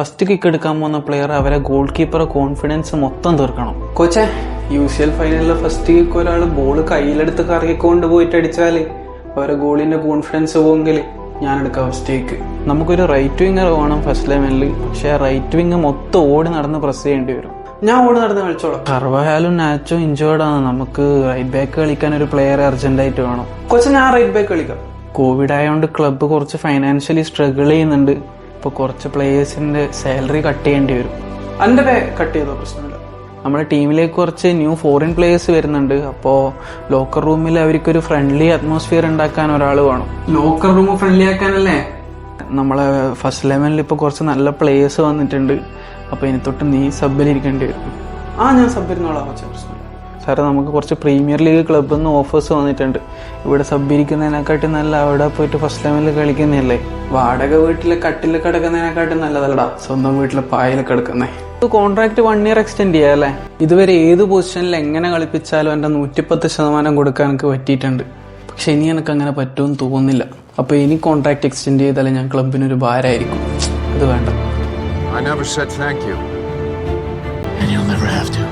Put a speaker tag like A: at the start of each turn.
A: First kick എടുക്കാൻ പോകുന്ന player അവരെ ഗോൾ കീപ്പറെ കോൺഫിഡൻസ് മൊത്തം തീർക്കണം.
B: കോച്ചെ, UCL ഫൈനലിലെ ഫസ്റ്റ് കിക്ക് ഒരാൾ ബോൾ കയ്യിലെടുത്ത് കറങ്ങിക്കൊണ്ട് പോയിട്ട് അടിച്ചാല് അവരെ ഗോളിന്റെ കോൺഫിഡൻസ് പോകെങ്കിൽ ഞാൻ എടുക്കാം ഫസ്റ്റ് കിക്ക്.
A: നമുക്കൊരു റൈറ്റ് വിങ്ങർ വേണം ഫസ്റ്റ് ലെവലിൽ. പക്ഷേ റൈറ്റ് വിങ് മൊത്തം ഓടി നടന്ന് പ്രസ് ചെയ്യേണ്ടി വരും.
B: ഞാൻ ഓടി നടന്ന് കളിച്ചോളാം.
A: കർവഹാലും നാച്ചോ ഇഞ്ചേർഡ് ആണ്. നമുക്ക് റൈറ്റ് ബാക്ക് കളിക്കാൻ ഒരു പ്ലെയർ അർജന്റായിട്ട് വേണം.
B: കോച്ച്, ഞാൻ റൈറ്റ് ബാക്ക് കളിക്കാം.
A: കോവിഡ് ആയതുകൊണ്ട് ക്ലബ്ബ് കുറച്ച് ഫൈനാൻഷ്യലി സ്ട്രഗിൾ ചെയ്യുന്നുണ്ട്. ഇപ്പോൾ കുറച്ച് പ്ലേയേഴ്സിന്റെ സാലറി കട്ട് ചെയ്യേണ്ടി വരും.
B: എൻ്റെ പേ കട്ട് ചെയ്തോ? പ്രശ്നമില്ല.
A: നമ്മുടെ ടീമിലേക്ക് കുറച്ച് ന്യൂ ഫോറിൻ പ്ലേയേഴ്സ് വരുന്നുണ്ട്. അപ്പോൾ ലോക്കർ റൂമിൽ അവർക്കൊരു ഫ്രണ്ട്ലി അറ്റ്മോസ്ഫിയർ ഉണ്ടാക്കാൻ ഒരാൾ വേണം.
B: Locker room friendly ആക്കാനല്ലേ?
A: നമ്മളെ ഫസ്റ്റ് ലെവലിൽ ഇപ്പോൾ കുറച്ച് നല്ല പ്ലേയേഴ്സ് വന്നിട്ടുണ്ട്. അപ്പോൾ ഇനി തൊട്ട് നീ സബ്ബിലിരിക്കേണ്ടി വരും.
B: ഞാൻ സബ് ഇരുന്നോളാം കോച്ചെ, പ്രശ്നമില്ല.
A: സാറേ, നമുക്ക് കുറച്ച് പ്രീമിയർ ലീഗ് ക്ലബ്ബിൽ നിന്ന് ഓഫേഴ്സ് വന്നിട്ടുണ്ട്. ഇവിടെ സബ്ബിരിക്കുന്നതിനെക്കാട്ടി നല്ല അവിടെ പോയിട്ട് ഫസ്റ്റ് ലെവലിൽ കളിക്കുന്നതല്ലേ.
B: വാടക വീട്ടിലെ കട്ടിൽ കിടക്കുന്നതിനെക്കാട്ടും നല്ലതല്ലടാ സ്വന്തം വീട്ടിലെ പായൽ കിടക്കുന്നേ.
A: Contract 1 year extend ചെയ്യാല്ലേ. ഇതുവരെ ഏത് പൊസിഷനിൽ എങ്ങനെ കളിപ്പിച്ചാലും എൻ്റെ 110% കൊടുക്കാൻ എനിക്ക് പറ്റിയിട്ടുണ്ട്. പക്ഷെ ഇനി എനിക്ക് അങ്ങനെ പറ്റുമെന്ന് തോന്നുന്നില്ല. അപ്പോൾ ഇനി കോൺട്രാക്ട് എക്സ്റ്റെൻഡ് ചെയ്താലേ ഞാൻ ക്ലബിനൊരു ഭാരമായിരിക്കും. അത് വേണ്ട.
C: I never said thank you.
D: And you'll never have to.